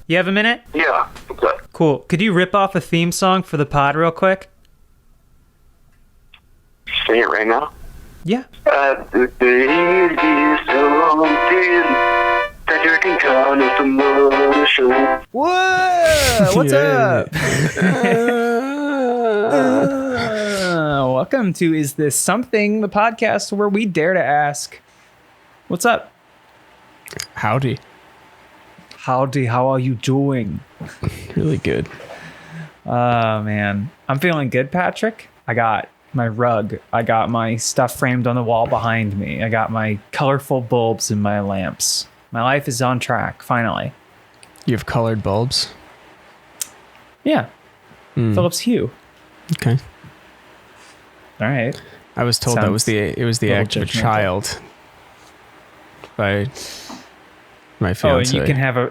You have a minute? Yeah. Okay. Cool. Could you rip off a theme song for the pod real quick? Sing it right now. Yeah. The day is something that you can count as emotion. Whoa! What's up? Welcome to Is This Something, the podcast where we dare to ask, what's up? Howdy. Howdy, how are you doing? Really good. Oh, man. I'm feeling good, Patrick. I got my rug. I got my stuff framed on the wall behind me. I got my colorful bulbs in my lamps. My life is on track, finally. You have colored bulbs? Yeah. Philips Hue. Okay. All right. I was told it was the act of a child by my fiance. Oh,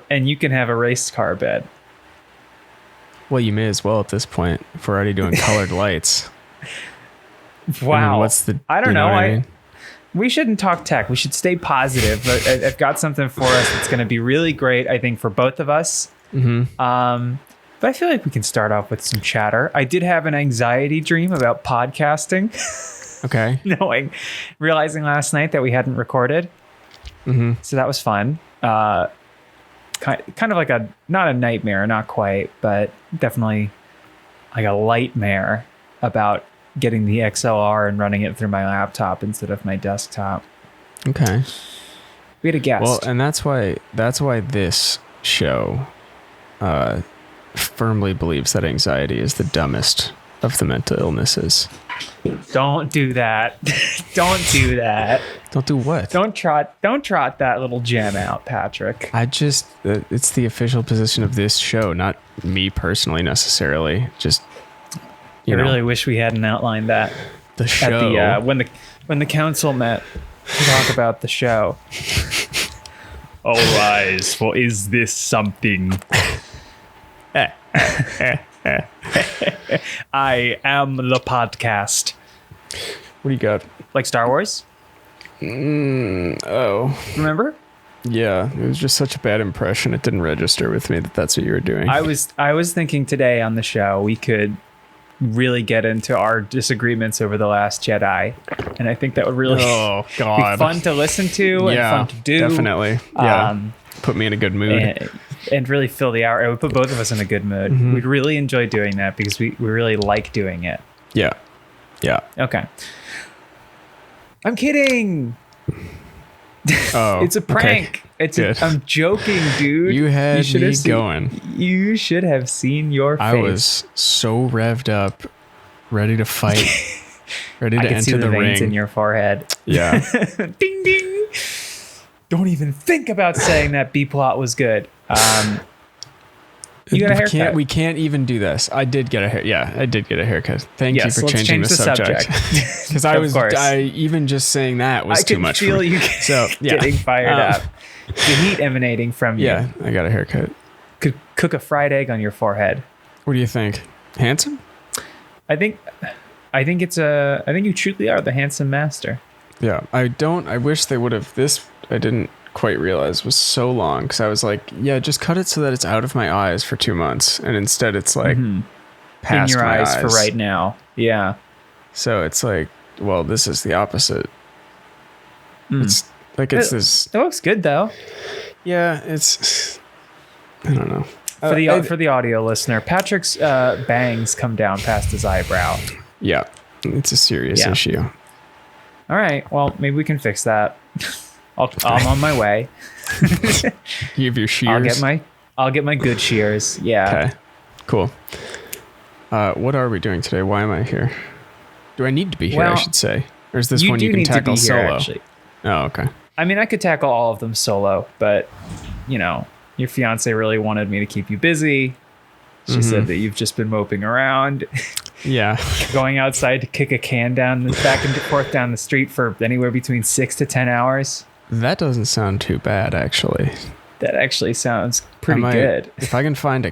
and you can have a race car bed. Well, you may as well at this point if we're already doing colored lights. Wow. I don't know. What I mean? We shouldn't talk tech. We should stay positive. But I've got something for us that's going to be really great, I think, for both of us. Mm-hmm. But I feel like we can start off with some chatter. I did have an anxiety dream about podcasting. Okay. Realizing last night that we hadn't recorded. Mm-hmm. So that was fun. Kind of like not a nightmare, not quite, but definitely like a lightmare about getting the XLR and running it through my laptop instead of my desktop. Okay. We had a guest. Well, and that's why this show firmly believes that anxiety is the dumbest of the mental illnesses. Don't do that. Don't do that. Don't do what? Don't trot that little gem out, Patrick. It's the official position of this show, not me personally necessarily. Just, I really wish we hadn't outlined that. The show. At the, when the council met to talk about the show. All rise for Is This Something? I am the podcast. What do you got? Like Star Wars? Oh. Remember? Yeah, it was just such a bad impression. It didn't register with me that that's what you were doing. I was thinking today on the show we could really get into our disagreements over The Last Jedi, and I think that would really be fun to listen to and fun to do. Definitely. Yeah. Put me in a good mood. And really fill the hour. It would put both of us in a good mood. Mm-hmm. We'd really enjoy doing that because we really like doing it. Yeah. Yeah. Okay. I'm kidding. Oh, it's a prank. Okay. I'm joking, dude. You had me going. You should have seen your face. I was so revved up, ready to fight, ready to enter the ring. I veins in your forehead. Yeah. Ding ding. Don't even think about saying that B-plot was good. You got a haircut. We can't even do this. I did get a hair. Yeah, I did get a haircut. Thank you for changing the subject. Because even just saying that was too much for me. I could feel you getting fired up. The heat emanating from you. Yeah, I got a haircut. Could cook a fried egg on your forehead. What do you think? Handsome? I think you truly are the handsome master. Yeah, I wish they would have I didn't quite realize was so long because I was like, yeah, just cut it so that it's out of my eyes for 2 months, and instead it's like past in your my eyes for right now. Yeah. So it's like, well, this is the opposite. It's like it looks good though. Yeah, it's I don't know. For the audio listener, Patrick's bangs come down past his eyebrow. Yeah, it's a serious issue. All right, well, maybe we can fix that. I'm on my way. You have your shears? I'll get my good shears. Yeah. Okay. Cool. What are we doing today? Why am I here? Do I need to be here, I should say? Or is this one you can tackle solo? Actually. Oh, okay. I mean, I could tackle all of them solo, but, your fiance really wanted me to keep you busy. She said that you've just been moping around. Yeah. Going outside to kick a can back and forth down the street for anywhere between 6 to 10 hours. That doesn't sound too bad, actually. That actually sounds pretty good. If I can find a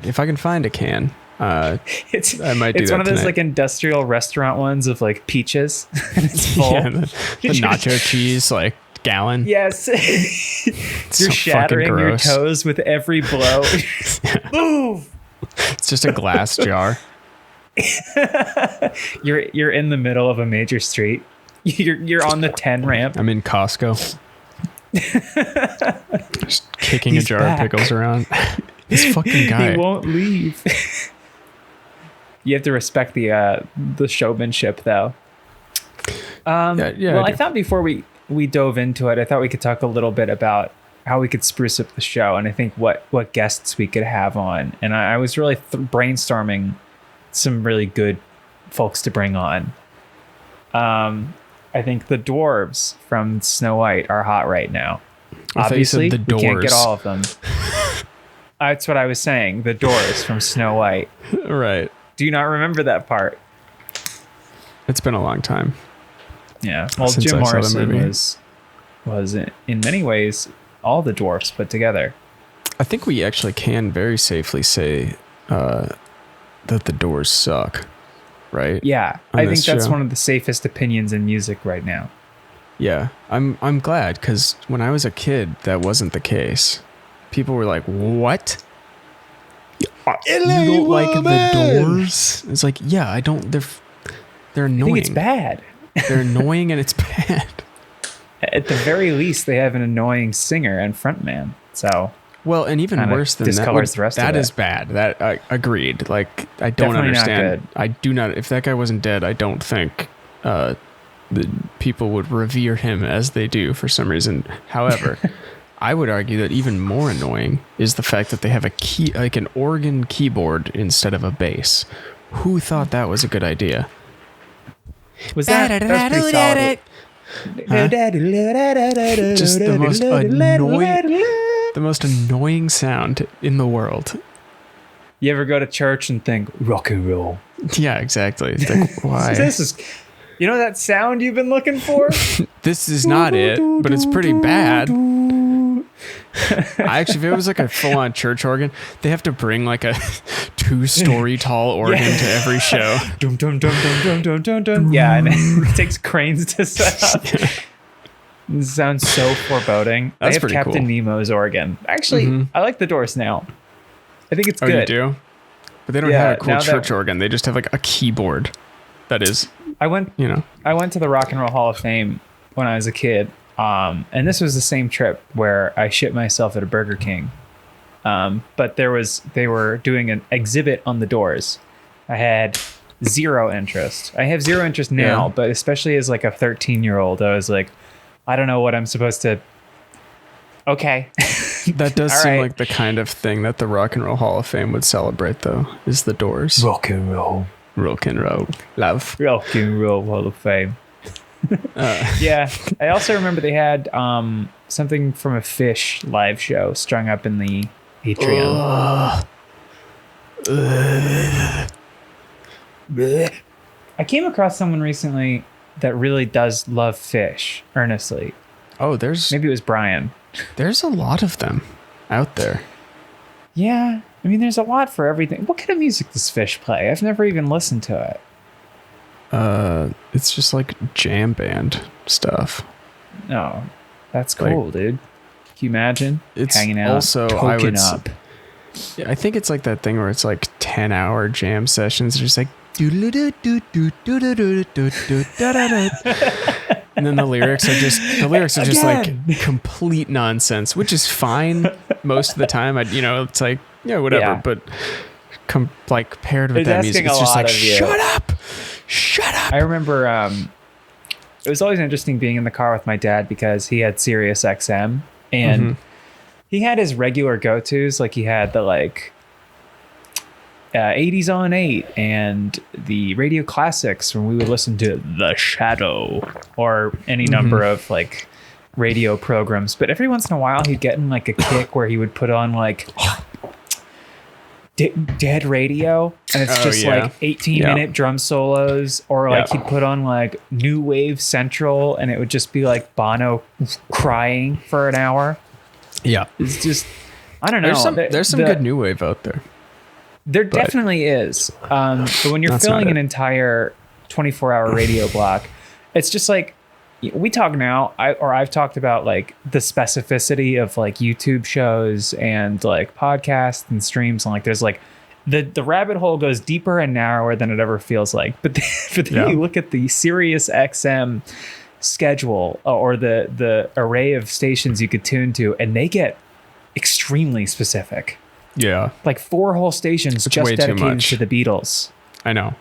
can, I might do that. It's one of those tonight. Like industrial restaurant ones of like peaches. And it's full. Yeah, the nacho cheese like gallon. Yes. So You're fucking shattering your gross. toes with every blow. Move. It's just a glass jar. You're in the middle of a major street. You're on the 10 ramp. I'm in Costco. Just kicking He's a jar back. of pickles around. This fucking guy. He won't leave. You have to respect the showmanship, though. Yeah, Well, I do. thought before we dove into it, I thought we could talk a little bit about how we could spruce up the show, and I think what guests we could have on. And I was really brainstorming some really good folks to bring on. I think the dwarves from Snow White are hot right now. I thought you said Obviously, the we can't get Doors. all of them. That's what I was saying. The Doors from Snow White. Right. Do you not remember that part? It's been a long time. Yeah. Well, Since Jim I saw the Morrison movie. was in many ways all the dwarfs put together. I think we actually can very safely say that the Doors suck, right? Yeah, On I this think that's show. one of the safest opinions in music right now. Yeah, I'm glad, because when I was a kid, that wasn't the case. People were like, "What? You don't like the Doors?" It's like, yeah, I don't. They're I annoying. think it's bad. They're annoying and it's bad. At the very least, they have an annoying singer and frontman. So Well, and even Kinda worse than that, discolors the rest of that it. is bad. That I agreed. Like, I don't Definitely not understand. good. I do not. If that guy wasn't dead, I don't think the people would revere him as they do for some reason. However, I would argue that even more annoying is the fact that they have like an organ keyboard instead of a bass. Who thought that was a good idea? was that was pretty solid. Just the most annoying sound in the world. You ever go to church and think rock and roll? Yeah, exactly. It's like, why? This is, you know, that sound you've been looking for. This is not it, but it's pretty bad. Actually, if it was like a full-on church organ, they have to bring like a 2-story tall organ to every show. Dum, dum, dum, dum, dum, dum, dum, dum. Yeah, and it takes cranes to set up. It sounds so foreboding. That's they have pretty Captain cool. Nemo's organ. Actually, I like the Doors now. I think it's Oh, good. you do? But they don't Yeah, have a cool now that- church organ. They just have like a keyboard that is, I went you know. to the Rock and Roll Hall of Fame when I was a kid. And this was the same trip where I shit myself at a Burger King. But they were doing an exhibit on the Doors. I had zero interest. I have zero interest now, Yeah. but especially as like a 13-year-old, I was like, I don't know what I'm supposed to. Okay. That does All seem right. like the kind of thing that the Rock and Roll Hall of Fame would celebrate, though, is the Doors. Rock and roll. Rock and roll. Love. Rock and Roll Hall of Fame. Yeah. I also remember they had something from a Fish live show strung up in the atrium. I came across someone recently that really does love Fish earnestly. Oh, there's Maybe it was Brian. a lot of them out there. Yeah. I mean, there's a lot for everything. What kind of music does Fish play? I've never even listened to it. It's just like jam band stuff. No, that's Like, cool, dude. Can you imagine it's hanging out, also, I toking would up? Yeah, I think it's like that thing where it's like 10-hour jam sessions. Just like and then the lyrics are just Again. like complete nonsense, which is fine most of the time. It's like, yeah, whatever. Yeah. But like paired with It's that music, asking it's a just lot like, of you. shut up. I remember it was always interesting being in the car with my dad because he had Sirius XM and he had his regular go-tos. Like he had the 80s on 8 and the radio classics when we would listen to The Shadow or any number of like radio programs. But every once in a while he'd get in like a kick where he would put on like dead radio, and it's just like 18-minute drum solos, or like he'd put on like New Wave Central and it would just be like Bono crying for an hour. Yeah. It's just, I don't know. There's some good new wave out there. There definitely is. But when you're That's filling not an it. entire 24-hour radio block, it's just like we talk now, I've talked about like the specificity of like YouTube shows and like podcasts and streams, and like there's like the rabbit hole goes deeper and narrower than it ever feels like. But then you look at the Sirius XM schedule or the array of stations you could tune to, and they get extremely specific. Yeah. Like 4 whole stations just dedicated to the Beatles. I know.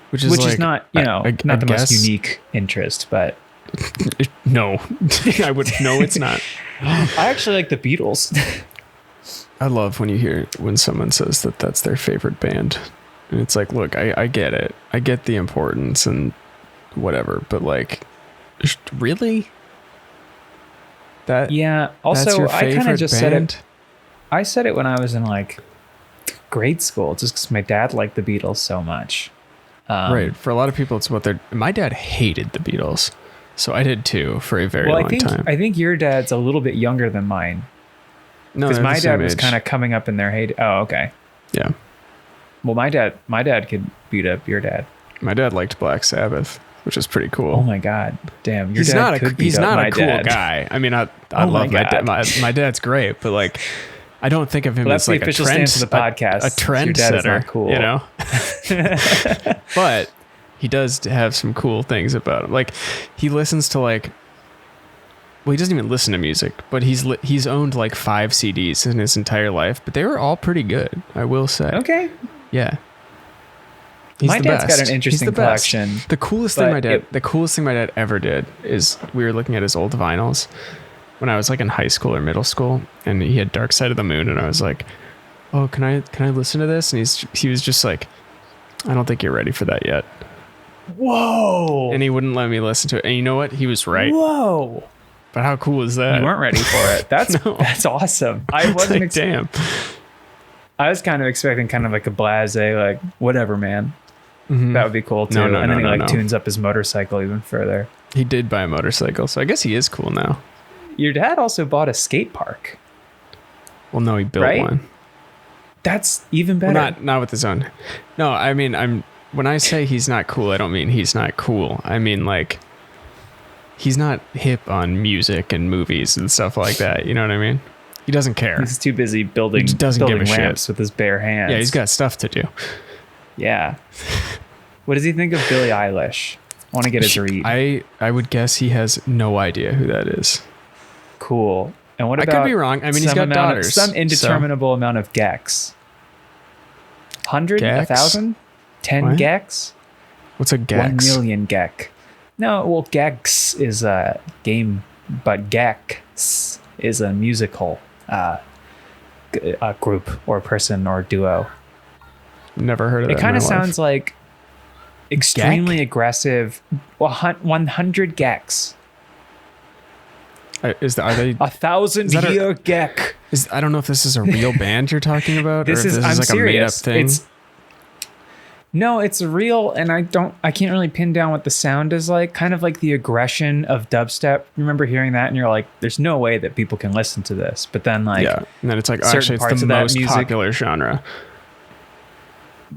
Which is not, not the most unique interest, but no. I would no, it's not. I actually like the Beatles. I love when someone says that that's their favorite band. And it's like, look, I get it. I get the importance and whatever, but like, really? Yeah. Also, I kind of just said it. I said it when I was in like grade school, just because my dad liked the Beatles so much. Right. For a lot of people, it's my dad hated the Beatles. So I did too for a very long time. I think your dad's a little bit younger than mine. No, because my dad was kind of coming up in their heyday. Oh, okay. Yeah. Well, my dad could beat up your dad. My dad liked Black Sabbath, which is pretty cool. Oh my God. Damn. He's not a cool guy. I mean, I love my dad. My dad's great, but like, I don't think of him as like a stance of the podcast. A trendsetter, cool. You know? But he does have some cool things about him. Like, he listens to like, well, he doesn't even listen to music, but he's owned like 5 CDs in his entire life, but they were all pretty good, I will say. Okay. Yeah. My dad's got an interesting collection. The coolest thing my dad ever did is we were looking at his old vinyls when I was like in high school or middle school, and he had Dark Side of the Moon, and I was like, "Oh, can I listen to this?" And he was just like, "I don't think you're ready for that yet." Whoa! And he wouldn't let me listen to it. And you know what? He was right. Whoa! But how cool is that? You weren't ready for it. That's awesome. I wasn't. Like, damn. I was kind of expecting kind of like a blasé, like whatever, man. Mm-hmm. That would be cool too. And then he tunes up his motorcycle even further. He did buy a motorcycle, so I guess he is cool now. Your dad also bought a skate park. Well, no, he built one. That's even better. Well, not with his own. No, I mean, when I say he's not cool, I don't mean he's not cool. I mean, like, he's not hip on music and movies and stuff like that. You know what I mean? He doesn't care. He's too busy building ramps with his bare hands. Yeah, he's got stuff to do. Yeah. What does he think of Billie Eilish? I want to get his read. I would guess he has no idea who that is. Cool. And what about... I could be wrong. I mean, he's got daughters. Some indeterminable amount of Gecs. 100? 1,000? 10 what? Gecs? What's a Gecs? 1 million Gec. No, well, Gecs is a game, but Gecs is a musical a group or person or duo. Never heard of that. It kind of sounds like extremely aggressive. 100 Gecs. Are they 1,000 year Gec? I don't know if this is a real band you're talking about, this or if is, this I'm is like serious. a made up thing. No, it's real, and I can't really pin down what the sound is like. Kind of like the aggression of dubstep. Remember hearing that, and you're like, "There's no way that people can listen to this." But then, like, yeah, and then it's like, actually, it's the most popular genre.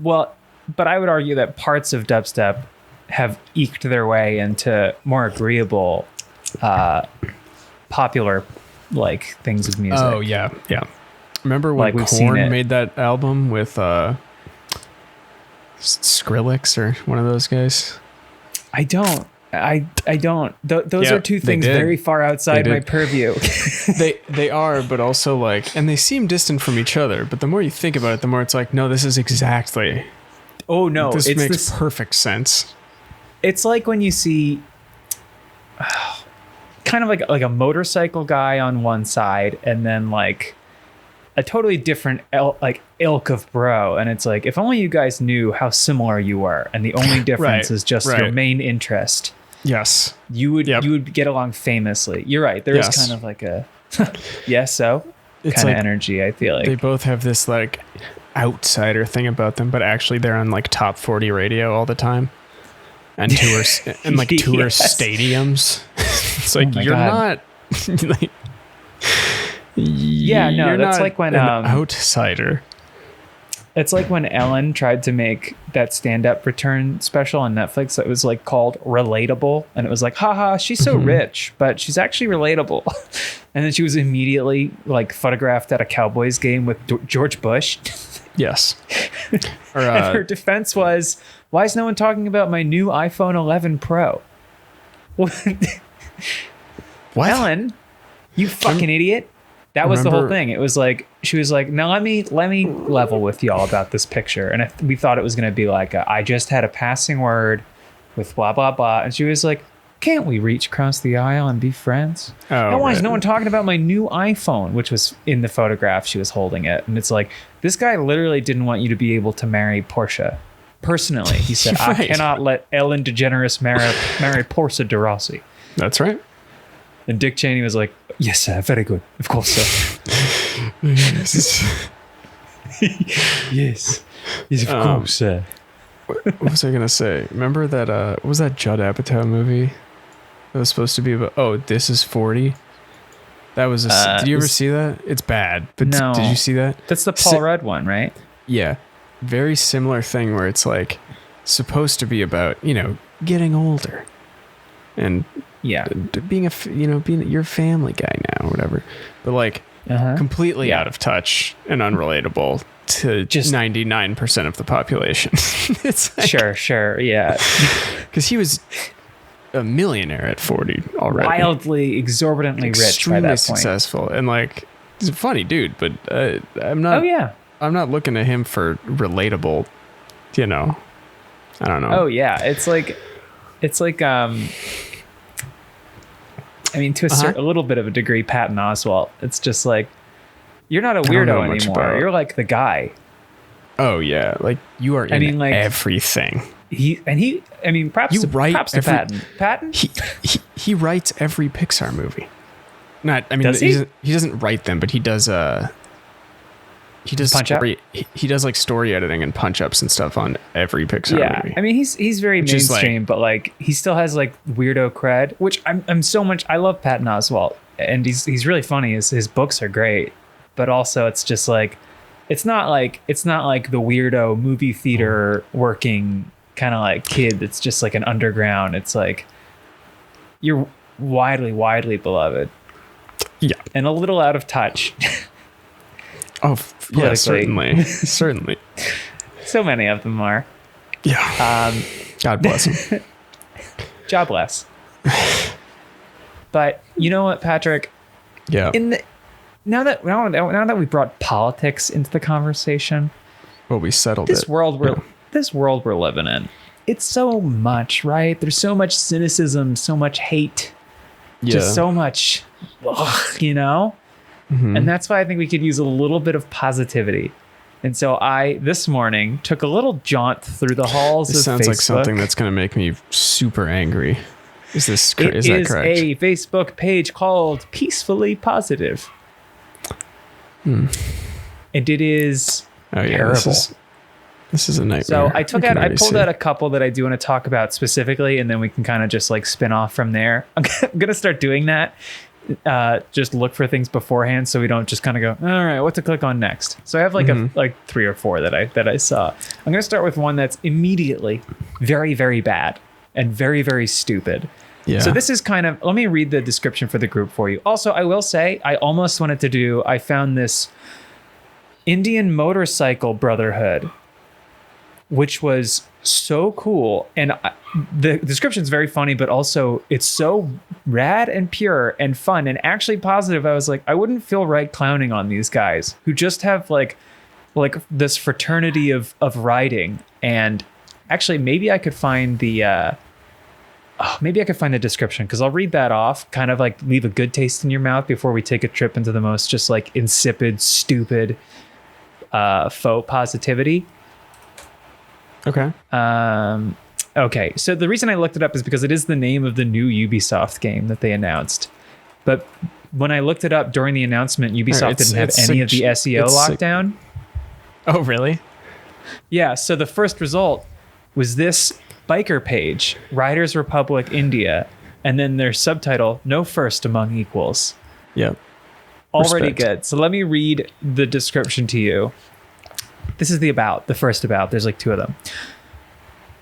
Well, but I would argue that parts of dubstep have eked their way into more agreeable, popular, like, things of music. Oh yeah. Remember when Korn made that album with Skrillex or one of those guys? I don't. Those are two things very far outside my purview. they are, but also like, and they seem distant from each other. But the more you think about it, the more it's like, no, this is exactly. Oh no, this makes perfect sense. It's like when you see, kind of like a motorcycle guy on one side, and then like a totally different ilk of bro, and it's like, if only you guys knew how similar you were, and the only difference is just your main interest. Yes, you would get along famously. You're right. There is kind of like a so it's kind of energy. I feel like they both have this like outsider thing about them, but actually they're on like top 40 radio all the time and tours and like tour stadiums. It's like, you're not like, yeah, no, that's not like when an outsider. It's like when Ellen tried to make that stand-up return special on Netflix that was like called Relatable, and it was like, haha, she's so rich, but she's actually relatable. And then she was immediately like photographed at a Cowboys game with George Bush. Yes. Or, And her defense was, why is no one talking about my new iPhone 11 Pro? what? Ellen, you fucking idiot. That was the whole thing. It was like, she was like, now let me level with y'all about this picture. And we thought it was going to be like, I just had a passing word with blah, blah, blah. And she was like, can't we reach across the aisle and be friends? Oh, and why is right. no one talking about my new iPhone, which was in the photograph she was holding it. And it's like, this guy literally didn't want you to be able to marry Portia. Personally, he said, I Right. cannot let Ellen DeGeneres marry Portia de Rossi. That's right. And Dick Cheney was like, yes, sir, very good. Of course, sir. Yes. Yes, of course, sir. What was I gonna say? Remember that? What was that Judd Apatow movie? That was supposed to be about. Oh, This Is 40. That was. Did you ever see that? It's bad. But No. did you see that? That's the Paul Rudd one, right? Yeah, very similar thing where it's like supposed to be about getting older and Yeah. being being your family guy now or whatever, but like completely Yeah. out of touch and unrelatable to Just- 99% of the population. It's like, Sure, yeah. because he was a millionaire at 40 already, Wildly, exorbitantly rich by extremely that point. successful, and like he's a funny dude. But I'm not. Oh, yeah. I'm not looking to him for relatable. I don't know. Oh, yeah. It's like, I mean, to a little bit of a degree, Patton Oswalt. It's just like, you're not a don't know weirdo much anymore. about- You're like the guy. Oh yeah, like you are in mean, like- everything. Props You to, write props to every- Patton. Patton? He writes every Pixar movie. Does he? He doesn't write them, but he does Punch up? story, he does like story editing and punch ups and stuff on every Pixar Yeah, movie. I mean he's very Which is, like- mainstream, but like he still has like weirdo cred, which I'm so much. I love Patton Oswalt, and he's really funny. His books are great, but also it's just like it's not like the weirdo movie theater working kind of like kid that's just like an underground. It's like you're widely beloved Yeah. and a little out of touch. Oh, yeah, Politically. certainly. So many of them are. Yeah. God bless him. Jobless. But you know what, Patrick? Yeah. Now that we brought politics into the conversation, Well, we settled this it. world we're living in, it's so much, right? There's so much cynicism, so much hate, just so much, And that's why I think we could use a little bit of positivity. And so I, this morning, took a little jaunt through the halls This of sounds Facebook. like something that's going to make me super angry. Is that correct? A Facebook page called Peacefully Positive. And it is Oh yeah, terrible. this is a nightmare. So I pulled out a a couple that I do want to talk about specifically, and then we can kind of just like spin off from there. I'm gonna start doing that. Just look for things beforehand, so we don't just kind of go, all right, what to click on next. So I have like 3 or 4 that I saw. I'm gonna start with one that's immediately very, very bad and very, very stupid. Yeah. So this is kind of, let me read the description for the group for you. Also, I will say, I found this Indian motorcycle brotherhood, which was so cool. And the description is very funny, but also it's so rad and pure and fun and actually positive. I was like, I wouldn't feel right clowning on these guys who just have like this fraternity of riding. And actually, maybe I could find the description, because I'll read that off, kind of like leave a good taste in your mouth before we take a trip into the most just like insipid, stupid faux positivity. Okay. Okay, so the reason I looked it up is because it is the name of the new Ubisoft game that they announced. But when I looked it up during the announcement, Ubisoft didn't have any of the SEO lockdown. Oh, really? Yeah, so the first result was this biker page, Riders Republic India, and then their subtitle, No First Among Equals. Yep. Already Respect. good. So let me read the description to you. This is the first about. There's like two of them.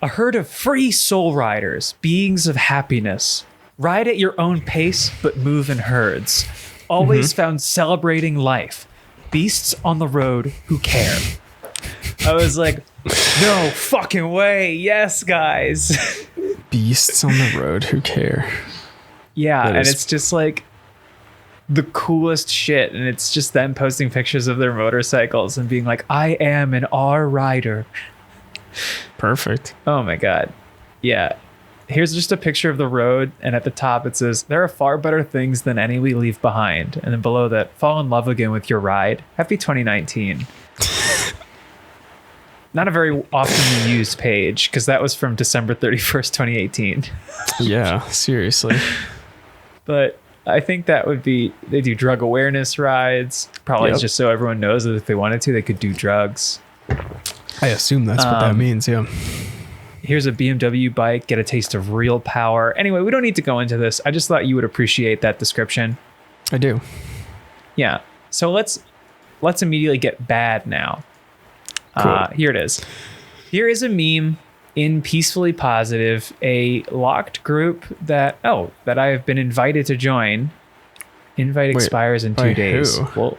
A herd of free soul riders, beings of happiness. Ride at your own pace, but move in herds. Always found celebrating life. Beasts on the road who care. I was like, no fucking way. Yes, guys. Beasts on the road who care. Yeah, That and is- it's just like the coolest shit. And it's just them posting pictures of their motorcycles and being like, I am an R rider. Perfect. Oh my God. Yeah. Here's just a picture of the road, and at the top it says, there are far better things than any we leave behind. And then below that, fall in love again with your ride. Happy 2019. Not a very often used page, because that was from December 31st, 2018. Yeah, seriously. But I think that would be, they do drug awareness rides. Probably Yep. just so everyone knows that if they wanted to, they could do drugs. I assume that's what that means, yeah. Here's a BMW bike, get a taste of real power. Anyway, we don't need to go into this. I just thought you would appreciate that description. I do. Yeah. So let's immediately get bad now. Cool. Here it is. Here is a meme in Peacefully Positive, a locked group that I have been invited to join. Invite expires in 2 by days. who? Well,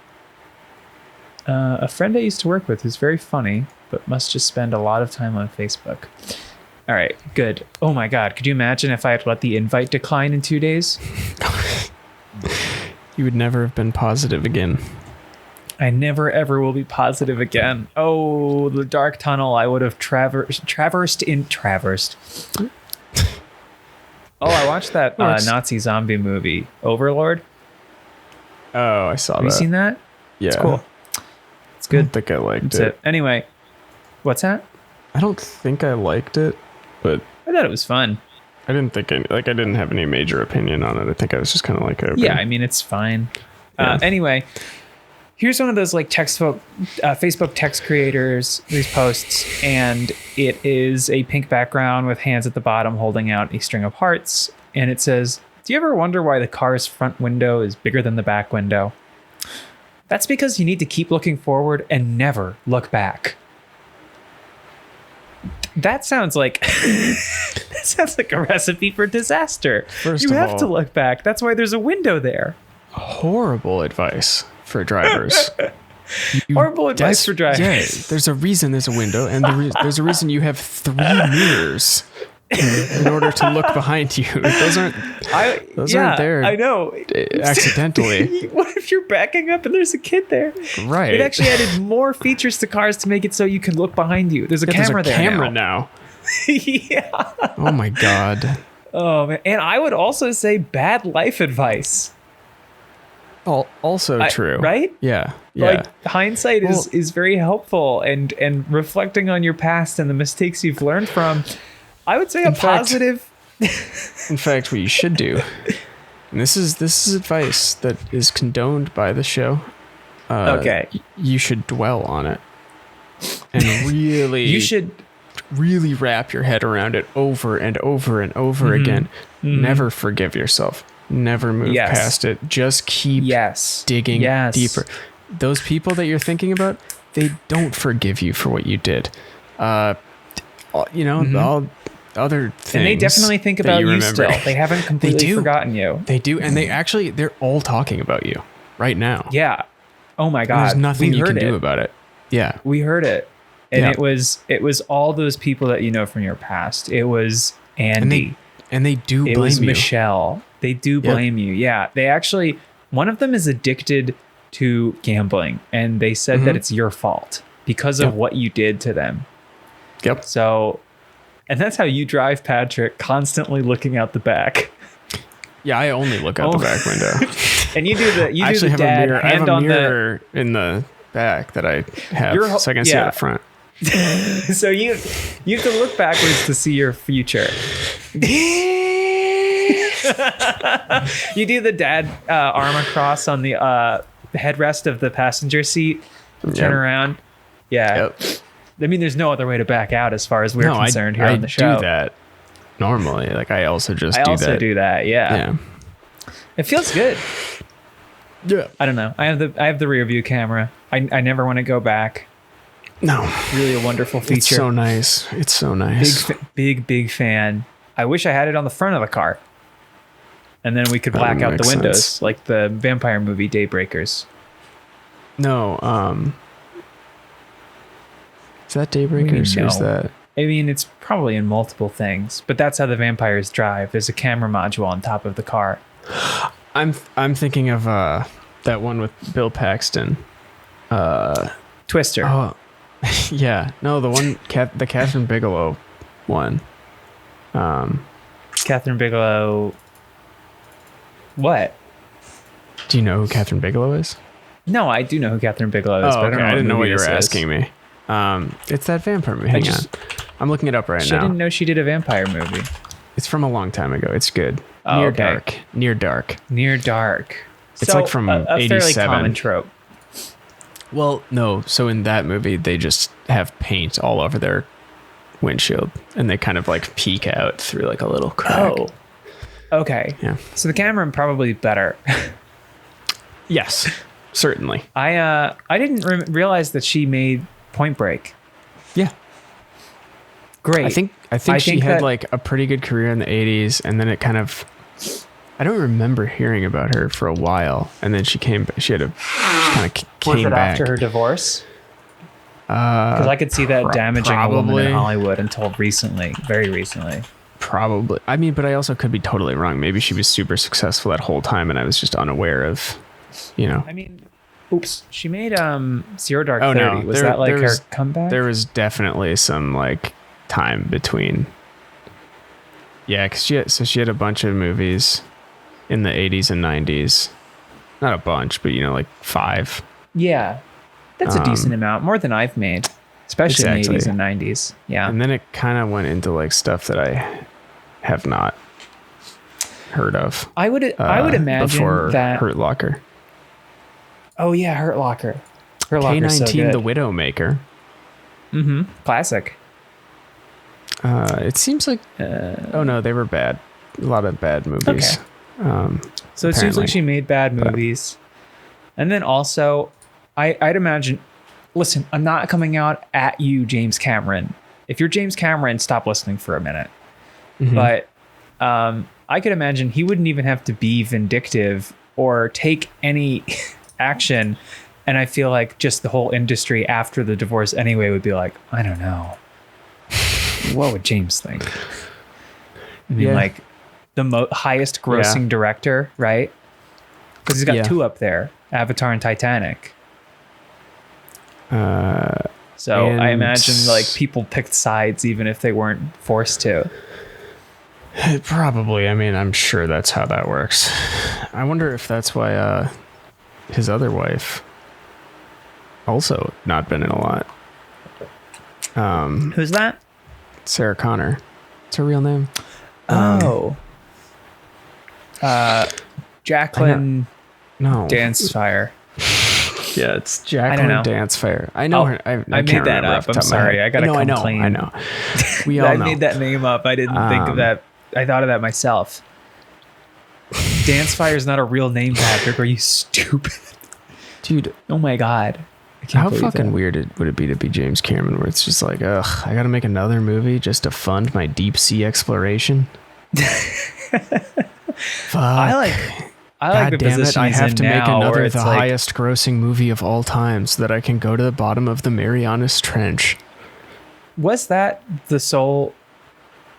a friend I used to work with who's very funny, but must just spend a lot of time on Facebook. All right, good. Oh my God, could you imagine if I had let the invite decline in 2 days? You would never have been positive again. I never ever will be positive again. Oh, the dark tunnel I would have traversed. Oh, I watched that Works. Nazi zombie movie, Overlord. Oh, I saw Have you seen that? Yeah. It's cool. It's I don't good. think I liked That's it. it. Anyway, what's that? I don't think I liked it, but I thought it was fun. I didn't think I didn't have any major opinion on it. I think I was just kind of like, okay. Yeah, I mean, it's fine. Yeah. Anyway, here's one of those like Facebook text creators, these posts, and it is a pink background with hands at the bottom holding out a string of hearts. And it says, do you ever wonder why the car's front window is bigger than the back window? That's because you need to keep looking forward and never look back. That sounds like a recipe for disaster. First You of have all- to look back. That's why there's a window there. Horrible advice for drivers. You Horrible advice for drivers. Yeah, there's a reason there's a window, and there's a reason you have 3 mirrors in order to look behind you. Those aren't there I know. accidentally. What if you're backing up and there's a kid there? Right. It actually added more features to cars to make it so you can look behind you. There's a camera there's a there camera now. now. Yeah. Oh my God. Oh man. And I would also say bad life advice. Also true. Right? Yeah. Yeah. Like hindsight is very helpful, and reflecting on your past and the mistakes you've learned from. I would say a positive. In fact, what you should do, and this is advice that is condoned by the show. Okay. You should dwell on it, and really, You should. really wrap your head around it over and over and over again. Never forgive yourself. Never move Yes. past it. Just keep digging deeper. Those people that you're thinking about, they don't forgive you for what you did. All other things. And they definitely think that about you remember. still. They haven't completely do. forgotten you. They do, and they're all talking about you right now. Yeah. Oh my And God. there's nothing We you heard can do it. about it. Yeah. We heard it. And Yeah. it was all those people that you know from your past. It was Andy. And they do It blame was you. Michelle. They do blame you. Yeah. They actually, one of them is addicted to gambling, and they said that it's your fault because of what you did to them. Yep. So, and that's how you drive, Patrick, constantly looking out the back. Yeah, I only look out the back window. And you do the I actually have dad a mirror. I have hand a on mirror in the back that I have, so I can see yeah. out the front. So you have to look backwards to see your future. You do the dad arm across on the headrest of the passenger seat. Turn around. Yeah. Yep. I mean, there's no other way to back out as far as we're concerned here on the show. I do that normally. Like I also just I do also that. do that. Yeah. Yeah. It feels good. Yeah. I don't know. I have the rear view camera. I never want to go back. No. Really a wonderful feature. It's so nice. It's so nice. Big fan. I wish I had it on the front of the car. And then we could That black would out the make windows sense. like the vampire movie Daybreakers. No, is that Daybreakers or is No. that? I mean, it's probably in multiple things, but that's how the vampires drive. There's a camera module on top of the car. I'm thinking of that one with Bill Paxton. Twister. Oh, yeah. No, the one the Catherine Bigelow one. Catherine Bigelow. What? Do you know who Catherine Bigelow is? No, I do know who Catherine Bigelow is, Oh, but okay. I I don't know didn't know what movie you were this is. asking me. It's that vampire movie. Hang on. I'm looking it up right I now. didn't know she did a vampire movie. It's from a long time ago. It's good. Oh, Near okay. Dark. Near Dark. Near Dark. It's like from a fairly 87. common trope. Well, no. So in that movie, they just have paint all over their windshield, and they kind of like peek out through like a little crack. Oh, okay. Yeah. So the camera probably better. Yes, certainly. I didn't realize that she made Point Break. Yeah. Great. I think she think had that- like a pretty good career in the 80s, and then it kind of, I don't remember hearing about her for a while, and then she came she kind of was came it back after her divorce? Because I could see that damaging a woman probably. in Hollywood until recently, very recently. Probably. I mean, but I also could be totally wrong. Maybe she was super successful that whole time, and I was just unaware of, you know. I mean, oops, she made Zero Dark Oh, 30. no, Was there- that like there her was- comeback? There was definitely some like time between. Yeah, because she had a bunch of movies in the 80s and 90s. Not a bunch, but like 5. Yeah, that's a decent amount, more than I've made, especially in the Exactly. 80s and 90s. Yeah. And then it kind of went into like stuff that I have not heard of. I would imagine before that. Hurt Locker. Oh yeah, Hurt Locker. Hurt Locker's so K-19, good. The Widowmaker. Classic. It seems like. Oh no, they were bad. A lot of bad movies. Okay. So it seems apparently. like she made bad movies. And then also, I'd imagine, listen, I'm not coming out at you, James Cameron. If you're James Cameron, stop listening for a minute. Mm-hmm. But I could imagine he wouldn't even have to be vindictive or take any action. And I feel like just the whole industry after the divorce anyway would be like, I don't know. What would James think? I mean, Yeah. like the highest grossing director, right? Because he's got Yeah. 2 up there, Avatar and Titanic. So I and- imagine like people picked sides even if they weren't forced to. Probably. I mean, I'm sure that's how that works. I wonder if that's why his other wife also not been in a lot. Who's that? Sarah Connor. It's her real name. Oh. Jacqueline No. Dancefire. Yeah, it's I don't Jacqueline know. Dancefire. I know Oh, her. I made can't that remember up. off the I'm top of my sorry. head. I gotta No, come I know. clean. I know. We all I know. made that name up. I didn't think of that. I thought of that myself. Dancefire is not a real name, Patrick. Are you stupid? Dude, Oh my god. I can't how believe fucking that. weird would it be to be James Cameron, where it's just like, ugh, I gotta make another movie just to fund my deep sea exploration? Fuck. I like God the damn it, position I he's have in to make now, where another it's the like, highest grossing movie of all time so that I can go to the bottom of the Marianas Trench. Was that the sole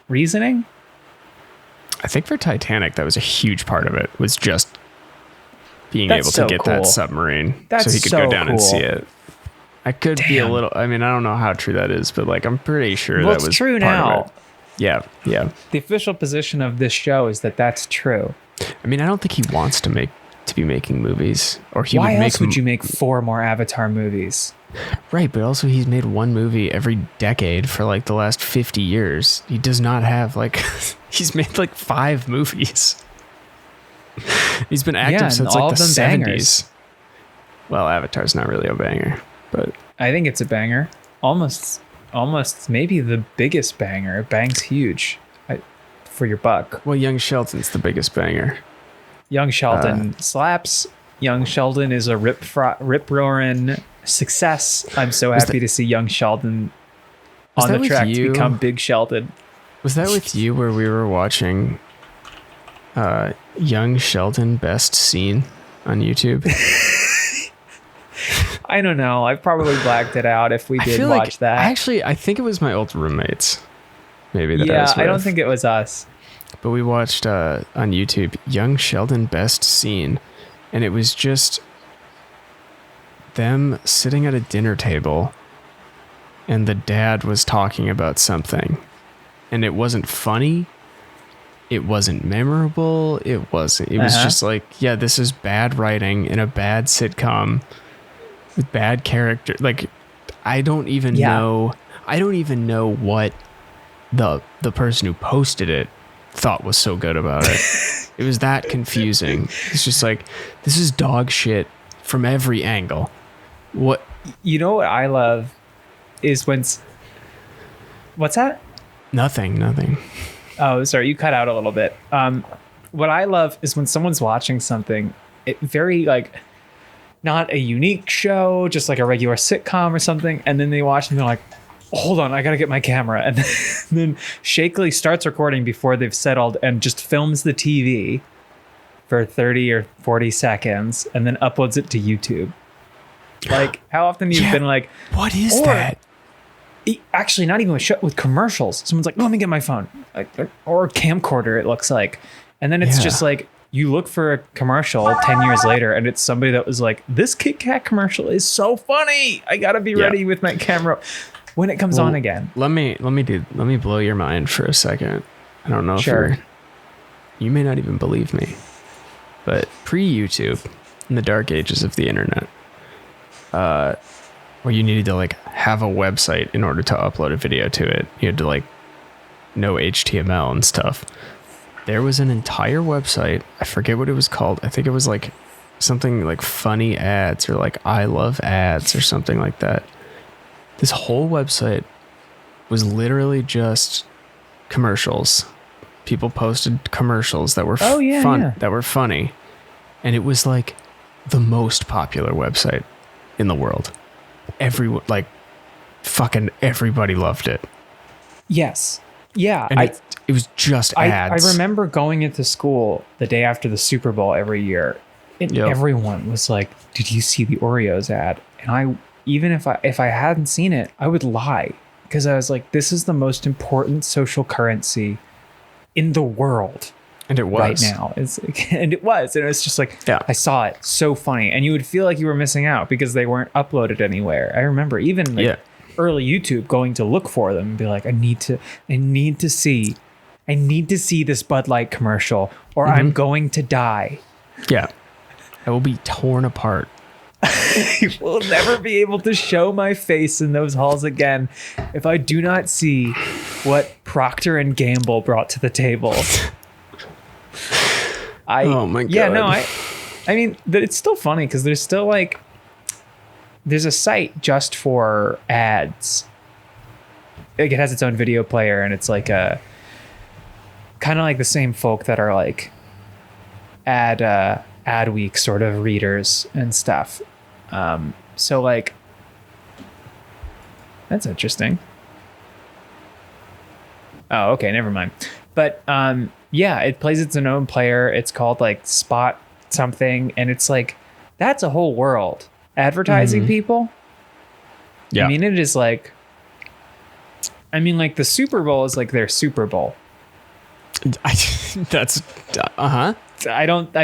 reasoning? I think for Titanic, that was a huge part of it, was just being That's able to so get cool. that submarine That's so he could so go down and cool. see it. I could be a Damn. little, I mean, I don't know how true that is, but like, I'm pretty sure Well, that it's was true part now. of it. Yeah, yeah. The official position of this show is that that's true. I mean, I don't think he wants to be making movies, or he Why would else make would you make 4 more Avatar movies? right. But also, he's made one movie every decade for like the last 50 years. He does not have like he's made like 5 movies. He's been active Yeah, and since all like of the them 70s. bangers. Well, Avatar's not really a banger, but I think it's a banger. Almost maybe the biggest banger. It bangs huge for your buck. well, Young Sheldon's the biggest banger. Young Sheldon slaps. Young Sheldon is a rip roaring Success. I'm so Was happy to see young Sheldon Was on that the with track to you? become Big Sheldon. Was that with you where we were watching young Sheldon best scene on YouTube? I don't know. I probably blacked it out if we I did feel watch like that. actually I think it was my old roommates. Maybe that Yeah, was I don't with. think it was us. But we watched on YouTube young Sheldon best scene, and it was just them sitting at a dinner table, and the dad was talking about something, and it wasn't funny. It wasn't memorable. It wasn't. It was just like, yeah, this is bad writing in a bad sitcom with bad character. Like, I don't even know. I don't even know what the person who posted it thought was so good about it. It was that confusing. It's just like, this is dog shit from every angle. What? You know what I love is when... What's that? Nothing. Oh, sorry, you cut out a little bit. What I love is when someone's watching something, it very like not a unique show, just like a regular sitcom or something, and then they watch and they're like, hold on, I gotta get my camera, and then shakily starts recording before they've settled and just films the TV for 30 or 40 seconds and then uploads it to YouTube. Like, how often you've been like, what is that? Actually, not even with commercials. Someone's like, let me get my phone. Or a camcorder, it looks like. And then it's just like, you look for a commercial 10 years later, and it's somebody that was like, this Kit Kat commercial is so funny. I gotta be ready with my camera when it comes on again. Let me blow your mind for a second. I don't know if you may not even believe me, but pre-YouTube, in the dark ages of the internet, where you needed to like have a website in order to upload a video to it. You had to like know HTML and stuff. There was an entire website. I forget what it was called. I think it was like something like funny ads or like I love ads or something like that. This whole website was literally just commercials. People posted commercials that were that were funny. And it was like the most popular website in the world. Like fucking everybody loved it. Yes. Yeah. And it was just ads. I remember going into school the day after the Super Bowl every year, and everyone was like, did you see the Oreos ad? And even if I hadn't seen it, I would lie, because I was like, this is the most important social currency in the world. And it was right now. And it was just like, I saw it. So funny. And you would feel like you were missing out because they weren't uploaded anywhere. I remember even early YouTube going to look for them and be like, I need to see this Bud Light commercial or I'm going to die. Yeah. I will be torn apart. I will never be able to show my face in those halls again if I do not see what Procter and Gamble brought to the table. Oh my god. Yeah, no, I mean, it's still funny because there's still like, there's a site just for ads. Like, it has its own video player, and it's like a kind of like the same folk that are like ad week sort of readers and stuff. So like, that's interesting. Oh, okay, never mind. But yeah, it plays its own player. It's called like Spot something, and it's like, that's a whole world. Advertising people. Yeah. I mean, it is like, like the Super Bowl is like their Super Bowl. That's I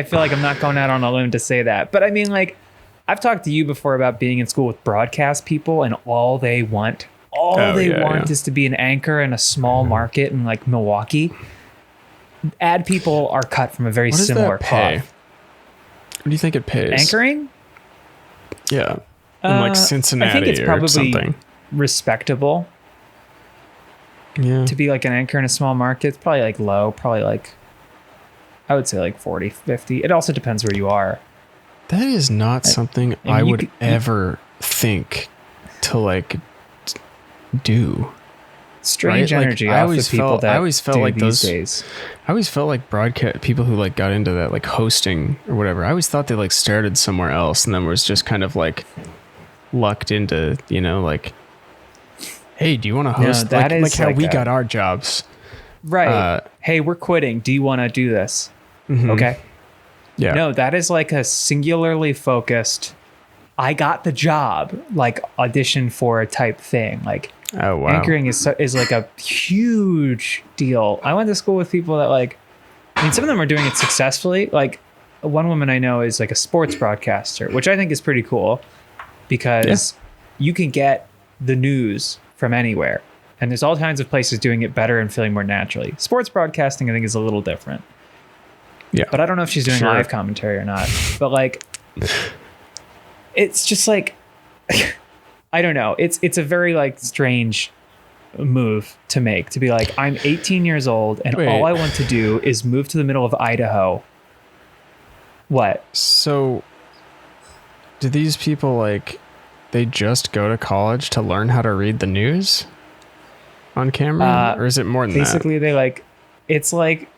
feel like I'm not going out on a limb to say that, but I mean, like, I've talked to you before about being in school with broadcast people, and all they want is to be an anchor in a small market in like Milwaukee. Ad people are cut from a very similar cloth. What do you think it pays? Anchoring? Yeah. In like Cincinnati, I think it's probably or something. Respectable. Yeah. To be like an anchor in a small market, it's probably like low, probably like, I would say like 40, 50. It also depends where you are. That is not something I would ever think to like do. Strange energy off the people that I always felt like these days. I always felt like broadcast people who like got into that, like hosting or whatever. I always thought they like started somewhere else and then was just kind of like lucked into, like, hey, do you want to No, host? that like is how like we a- got our jobs. Right. Hey, we're quitting. Do you want to do this? Mhm. Okay. Yeah. No, that is like a singularly focused, I got the job, like audition for a type thing. Like Oh, wow. anchoring is like a huge deal. I went to school with people that like, I mean, some of them are doing it successfully. Like one woman I know is like a sports broadcaster, which I think is pretty cool because you can get the news from anywhere. And there's all kinds of places doing it better and feeling more naturally. Sports broadcasting, I think, is a little different. Yeah. But I don't know if she's doing Sure. live commentary or not. But like, it's just like, I don't know. It's a very like strange move to make, to be like, I'm 18 years old and Wait. all I want to do is move to the middle of Idaho. What? So, do these people, like, they just go to college to learn how to read the news on camera? Or is it more than Basically, they like, it's like,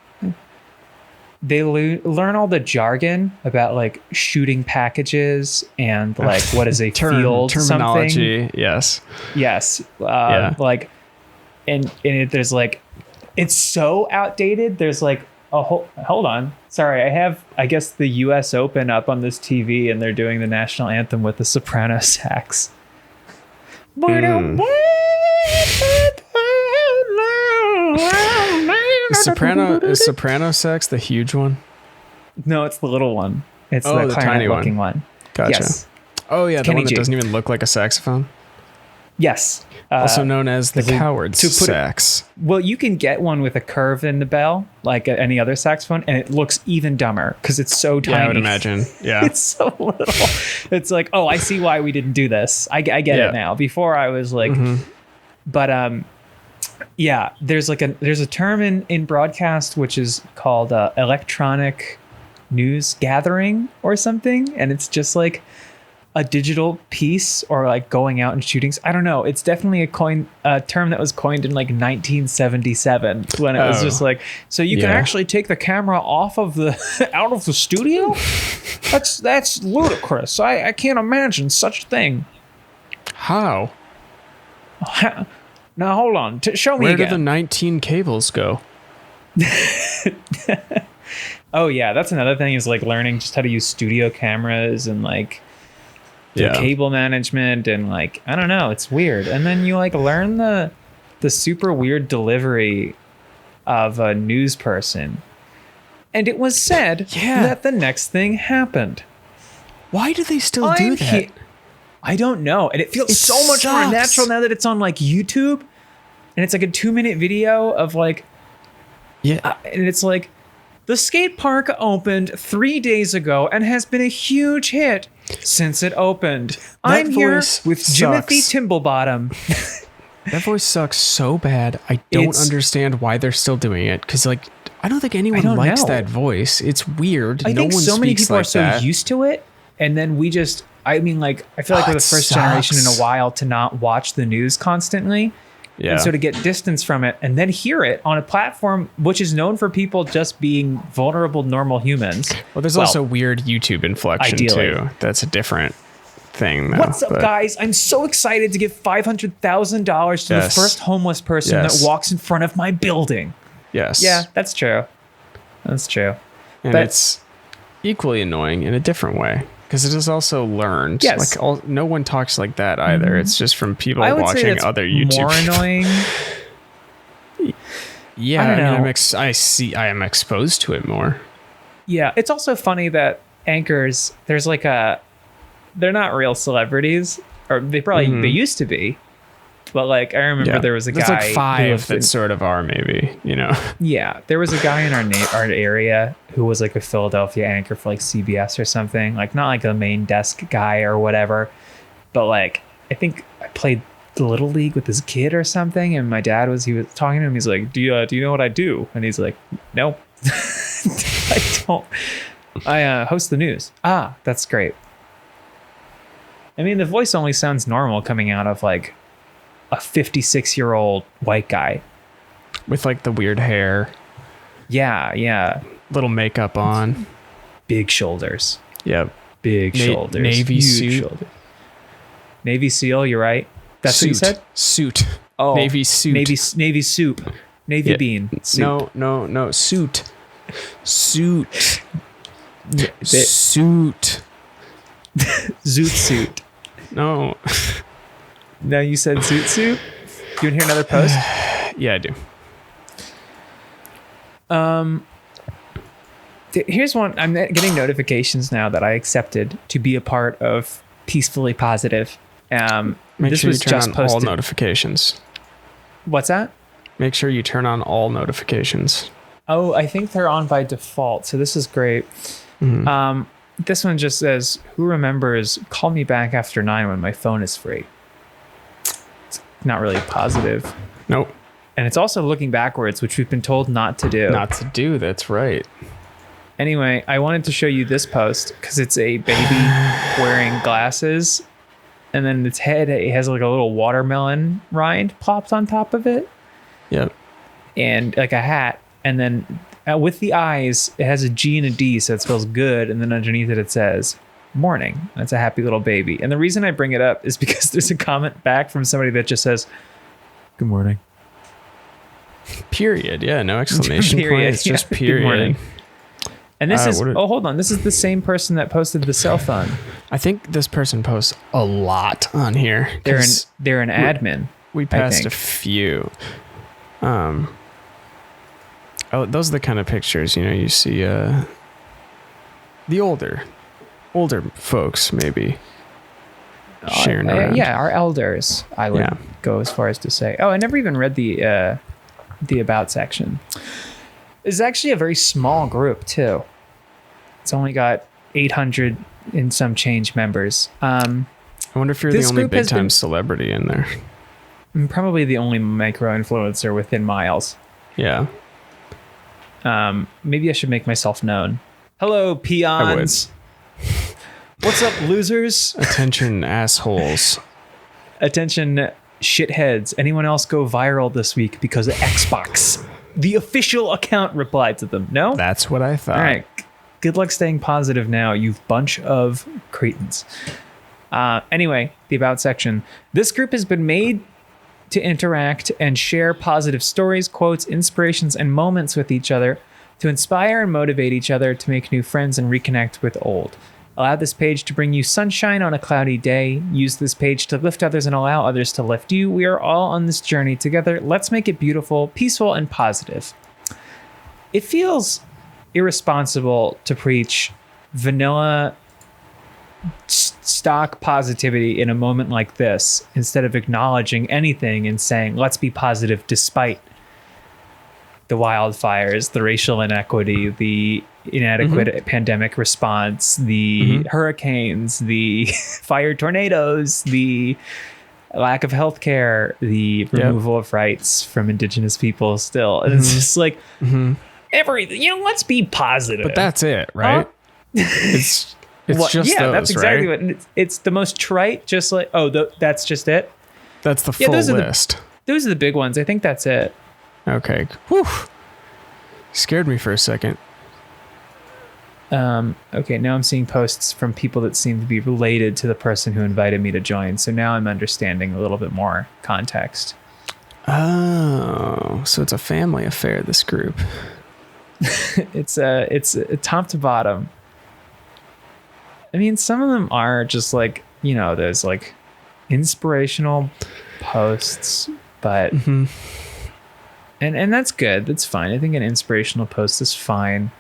they learn all the jargon about like shooting packages and like what is a that? field Terminology, something. yes. Yes. Yeah. Like, and there's like, it's so outdated. There's like a whole, hold on. Sorry. I have, I guess, the US Open up on this TV and they're doing the national anthem with the Soprano Sax. Is Soprano Sax the huge one? No, it's the little one. It's Oh, the the tiny clarinet one. looking one. Gotcha. Yes. Oh, yeah, the Kenny one that G. doesn't even look like a saxophone. Yes. Also known as the coward's to put it- sax. Well, you can get one with a curve in the bell, like any other saxophone, and it looks even dumber because it's so tiny. Yeah, I would imagine. Yeah. It's so little. It's like, oh, I see why we didn't do this. I get Yeah. it now. Before I was like, but yeah, there's a term in broadcast which is called electronic news gathering or something, and it's just like a digital piece or like going out and shootings. I don't know. It's definitely a term that was coined in like 1977 when it was just like, so you can Yeah. actually take the camera off of the out of the studio. That's ludicrous. I can't imagine such a thing. How? Now hold on. Show me Where did the again. 19 cables go? Oh yeah, that's another thing is like learning just how to use studio cameras and like the cable management and like I don't know, it's weird. And then you like learn the super weird delivery of a news person. And it was said that the next thing happened. Why do they still do that? I don't know. And it feels It so much more sucks. natural now that it's on like YouTube. And it's like a 2-minute video of like Yeah. and it's like the skate park opened 3 days ago and has been a huge hit since it opened. I'm here voice with Jimothy sucks. Timblebottom. That voice sucks so bad. I don't It's- understand why they're still doing it. Because, like, I don't think anyone don't likes know. that voice. It's weird. I no think one so many speaks people like are so that. used to it. And then we just, I mean, like, I feel like we're the It first generation in sucks. a while to not watch the news constantly. Yeah. And so to get distance from it and then hear it on a platform which is known for people just being vulnerable, normal humans. Well, there's also weird YouTube inflection, ideally. too. That's a different thing, though. What's up, but- guys? I'm so excited to give $500,000 to Yes. the first homeless person Yes. that walks in front of my building. Yes. Yeah, that's true. That's true. And but- it's equally annoying in a different way. Because it is also learned. Yes. Like, no one talks like that either. It's just from people I would say watching that's other YouTube more people. annoying. Yeah, I don't know. I am exposed to it more. Yeah, it's also funny that anchors, there's like they're not real celebrities, or they probably they used to be. But like I remember there was a guy. There's like who 5 was that sort of are maybe, you know. Yeah, there was a guy in our area who was like a Philadelphia anchor for like CBS or something. Like not like a main desk guy or whatever, but like I think I played the Little League with his kid or something, and my dad he was talking to him. He's like, "Do you know what I do?" And he's like, "No, I don't. I host the news." Ah, that's great. I mean, the voice only sounds normal coming out of like a 56-year-old white guy With like the weird hair, yeah, little makeup on. big shoulders, Yep. big shoulders, navy huge suit. shoulders. Navy SEAL, you're right. That's what you said? Suit. Oh, Navy suit. Navy soup. Navy bean. Soup. No. Suit. Suit. Zoot suit. No. No, you said zoot suit? You want to hear another post? Yeah, I do. Here's one. I'm getting notifications now that I accepted to be a part of Peacefully Positive. Make this sure was you turn just on posted. all notifications. What's that? Make sure you turn on all notifications. Oh, I think they're on by default, so this is great. This one just says, "Who remembers? Call me back after 9 when my phone is free." It's not really positive, Nope. and it's also looking backwards, which we've been told not to do. Not to do. That's right. Anyway, I wanted to show you this post because it's a baby wearing glasses, and then its head, it has like a little watermelon rind plopped on top of it, Yep. and like a hat, and then with the eyes, it has a G and a D, so it spells good, and then underneath it says morning. That's a happy little baby. And the reason I bring it up is because there's a comment back from somebody that just says, "Good morning." Period. Yeah. No exclamation point. Period. It's just Yeah. Good period. morning. And this is, what a- oh, hold on. This is the same person that posted the cell phone. I think this person posts a lot on here. They're an admin. We passed think. a few. Oh, those are the kind of pictures, you see the older folks maybe sharing around. Yeah, our elders, I would Yeah. go as far as to say. Oh, I never even read the about section. It's actually a very small group too. It's only got 800 and some change members. I wonder if you're the This only group has big time been- celebrity in there. I'm probably the only micro influencer within miles. Yeah. Maybe I should make myself known. Hello, peons. What's up, losers? Attention, assholes. Attention, shitheads. Anyone else go viral this week because of Xbox? The official account replied to them. No? That's what I thought. All right. Good luck staying positive now, you bunch of cretins. Anyway, the about section. This group has been made to interact and share positive stories, quotes, inspirations, and moments with each other, to inspire and motivate each other to make new friends and reconnect with old. Allow this page to bring you sunshine on a cloudy day. Use this page to lift others and allow others to lift you. We are all on this journey together. Let's make it beautiful, peaceful, and positive. It feels irresponsible to preach vanilla stock positivity in a moment like this instead of acknowledging anything and saying, let's be positive despite the wildfires, the racial inequity, the inadequate pandemic response, the hurricanes, the fire tornadoes, the lack of healthcare, the removal of rights from indigenous people still. And it's just like everything, let's be positive. But that's it, right? It's just yeah, those, that's exactly right? what it's the most trite, just like, that's just it. That's the full list. Those are the big ones. I think that's it. Okay. Whew. Scared me for a second. Okay, now I'm seeing posts from people that seem to be related to the person who invited me to join. So now I'm understanding a little bit more context. Oh, so it's a family affair, this group. It's top to bottom. I mean, some of them are just like, there's like inspirational posts, but and that's good. That's fine. I think an inspirational post is fine.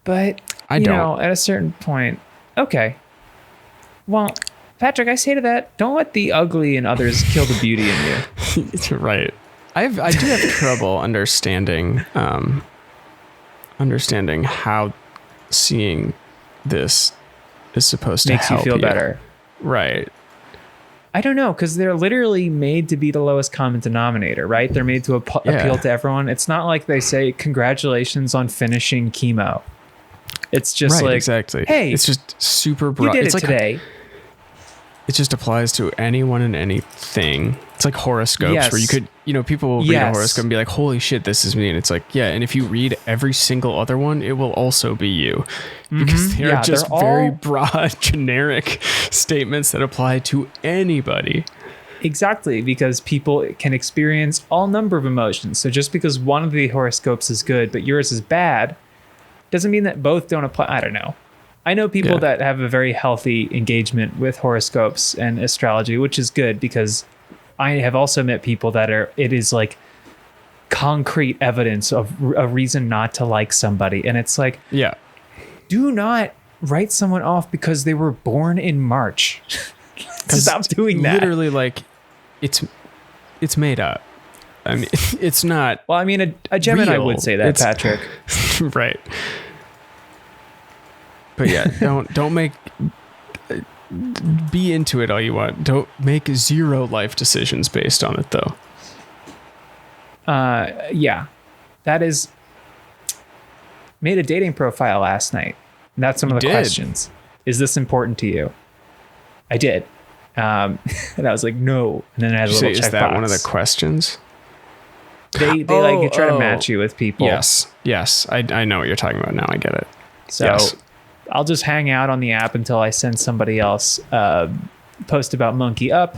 But at a certain point, okay. Well, Patrick, I say to that, don't let the ugly in others kill the beauty in you. It's right. I do have trouble understanding how seeing this is supposed to Makes you help feel better. Right. I don't know, because they're literally made to be the lowest common denominator, right? They're made to appeal to everyone. It's not like they say, congratulations on finishing chemo. It's just like, exactly. Hey, it's just super broad. You did it's it like today. It just applies to anyone and anything. It's like horoscopes where people will read a Yes. horoscope and be like, holy shit, this is me. And it's like, yeah. And if you read every single other one, it will also be you. Because they are Yeah, just they're all- very broad, generic statements that apply to anybody. Exactly, because people can experience all number of emotions. So just because one of the horoscopes is good, but yours is bad, doesn't mean that both don't apply. I don't know. I know people Yeah. that have a very healthy engagement with horoscopes and astrology, which is good because I have also met people that it is like concrete evidence of a reason not to like somebody. And it's like, Yeah. do not write someone off because they were born in March. Stop doing that. Literally, like, it's made up. I mean, it's not Well, I mean, a Gemini real. would say that, It's- Patrick. right. But yeah, don't make be into it all you want. Don't make zero life decisions based on it, though. Yeah, that is. Made a dating profile last night. And that's one of the did? questions. Is this important to you? I did. And I was like, no. And then I had a Did you little say, checkbox. is that one of the questions? They like try to match you with people. Yes. I know what you're talking about now. I get it. So Yes. I'll just hang out on the app until I send somebody else post about Monkey Up,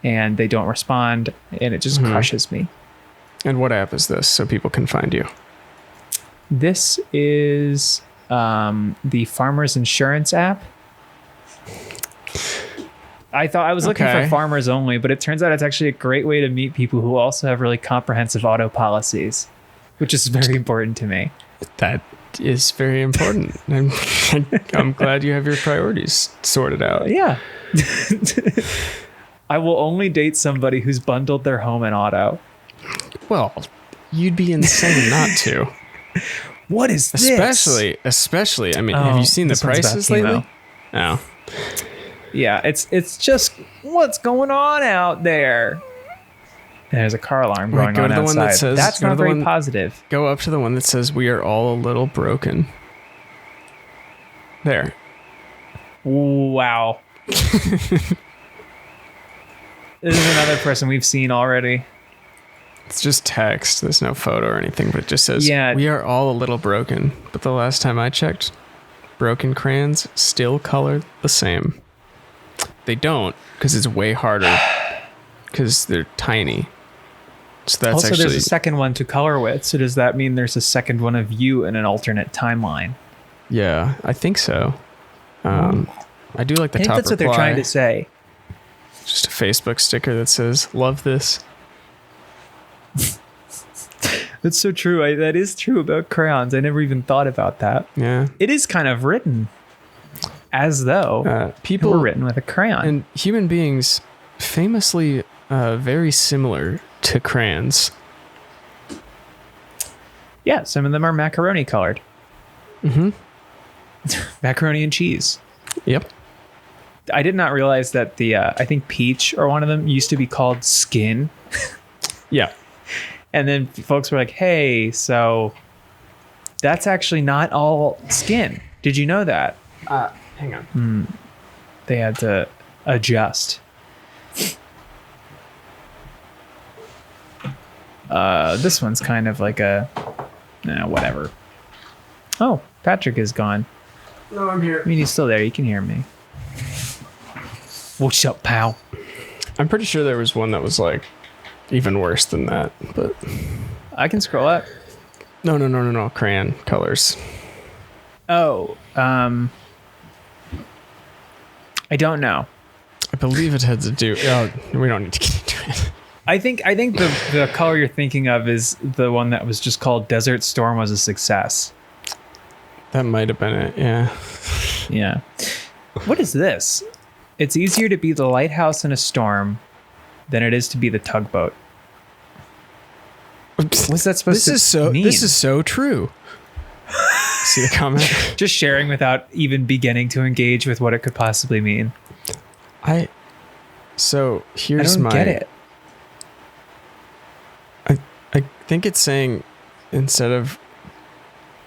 and they don't respond, and it just crushes me. And what app is this so people can find you? This is the Farmers Insurance app. I thought I was looking for Okay. farmers only, but it turns out it's actually a great way to meet people who also have really comprehensive auto policies, which is very important to me. That is very important. I'm glad you have your priorities sorted out. Yeah. I will only date somebody who's bundled their home and auto. Well, you'd be insane not to. What is this? Especially. I mean, have Oh, you seen the this one's about prices lately? chemo. No. Yeah, it's just what's going on out there. And there's a car alarm Right, going go on to the outside. one that says- That's go to not the very one- positive. Go up to the one that says we are all a little broken. There. Wow. This is another person we've seen already. It's just text. There's no photo or anything, but it just says, Yeah. we are all a little broken. But the last time I checked, broken crayons still color the same. They don't, because it's way harder, because they're tiny. So that's Also, actually... there's a second one to color with. So does that mean there's a second one of you in an alternate timeline? Yeah, I think so. I do like the I think top that's what reply. they're trying to say. Just a Facebook sticker that says, love this. That's so true. That is true about crayons. I never even thought about that. Yeah. It is kind of written as though People were written with a crayon. and human beings famously very similar to crayons. Yeah, some of them are macaroni colored. Mm-hmm. Macaroni and cheese. Yep. I did not realize that the I think peach or one of them used to be called skin. Yeah. And then folks were like, hey, so that's actually not all skin. Did you know that? Hang on. They had to adjust. This one's kind of like a whatever. Oh, Patrick is gone. No, I'm here. I mean, he's still there. You can hear me. What's up, pal? I'm pretty sure there was one that was like even worse than that, but I can scroll up. no. Crayon colors. Oh, I don't know. I believe it had to do. Oh, we don't need to get into it. I think the color you're thinking of is the one that was just called Desert Storm was a success. That might have been it. Yeah. Yeah. What is this? It's easier to be the lighthouse in a storm than it is to be the tugboat. What's that supposed to mean? This is so true. See the comment? Just sharing without even beginning to engage with what it could possibly mean. So I here's don't my. get it. I think it's saying instead of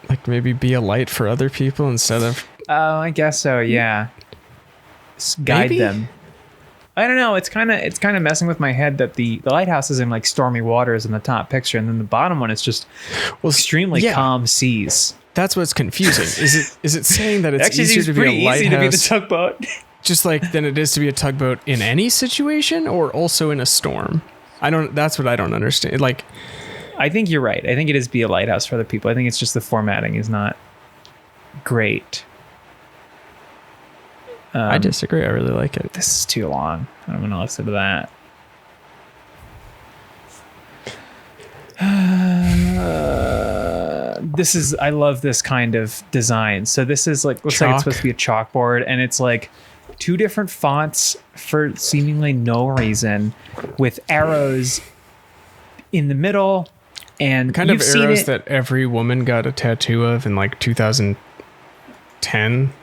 like maybe be a light for other people instead of Oh, I guess so. Yeah. Guide Maybe? them. I don't know. It's kind of messing with my head that the lighthouse is in like stormy waters in the top picture, and then the bottom one is just extremely calm seas. That's what's confusing. Is it saying that it's actually easier to be a lighthouse? Easy to be the tugboat. Just like than it is to be a tugboat in any situation, or also in a storm? That's what I don't understand. Like, I think you're right. I think it is be a lighthouse for other people. I think it's just the formatting is not great. I disagree. I really like it. This is too long. I'm going to listen to that. I love this kind of design. So this is like, looks like it's supposed to be a chalkboard, and it's like 2 different fonts for seemingly no reason, with arrows in the middle, and kind of arrows that every woman got a tattoo of in like 2010.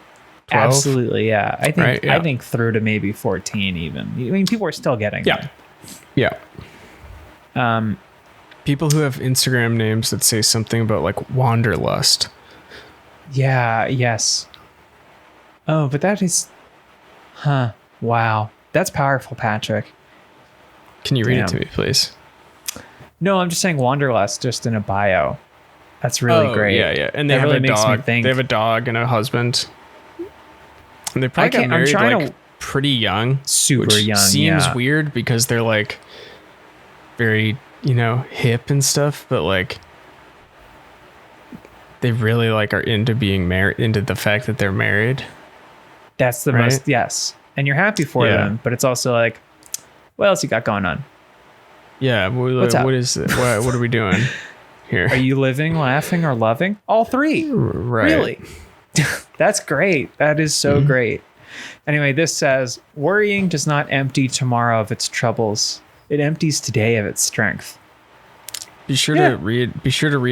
12? Absolutely, yeah. I think right, yeah. I think through to maybe 14 even. I mean, people are still getting them. Yeah. People who have Instagram names that say something about like wanderlust. Yeah, yes. Oh, but that is wow. That's powerful, Patrick. Can you read it to me, please? No, I'm just saying wanderlust just in a bio. That's really great. Yeah. And they have really a makes me dog. think. They have a dog and a husband. And they probably got married like pretty young. Super which young, seems weird because they're like very, hip and stuff, but like they really like are into being married, into the fact that they're married. That's the most, yes. And you're happy for them, but it's also like, what else you got going on? Yeah. What's up? What is it? What are we doing here? Are you living, laughing, or loving? All 3. Right. Really? That's great. That is so great. Anyway, this says, worrying does not empty tomorrow of its troubles. It empties today of its strength. Be sure to read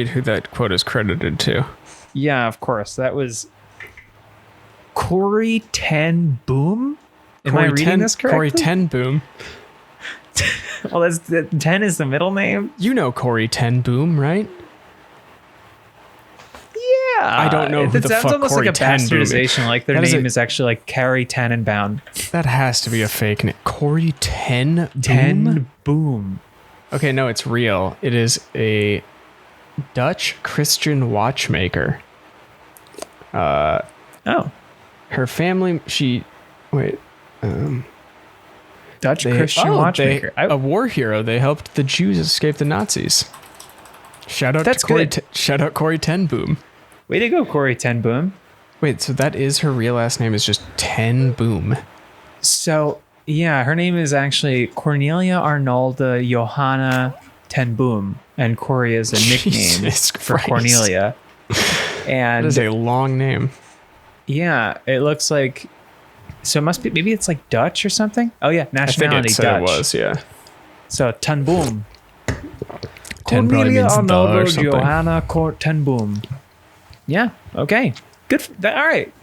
who that quote is credited to. Yeah, of course. That was Corey Ten Boom. Am I reading this correctly? Corey Ten Boom. Well, that's 10 is the middle name. You know Corey Ten Boom, right? Yeah. I don't know who the fuck Corey Ten Boom is. That sounds almost like a bastardization. Like their name is actually like Carrie Tannenbaum. That has to be a fake name. Corey Ten Boom? Ten Boom. Okay, no, it's real. It is a Dutch Christian watchmaker. Oh. Her family, Dutch Christian watchmaker. A war hero. They helped the Jews escape the Nazis. Shout out Corey Ten Boom. Way to go, Corey Ten Boom. Wait, so that is her real last name is just Ten Boom. So, yeah, her name is actually Cornelia Arnolda Johanna Ten Boom, and Corey is a nickname for Cornelia. And that is a long name. Yeah, it looks like, so it must be, maybe it's like Dutch or something. Oh yeah, nationality Dutch. It was, yeah. So Ten Boom. Ten probably means the or something. Johanna Ten Boom. Yeah. Okay. Good. All right.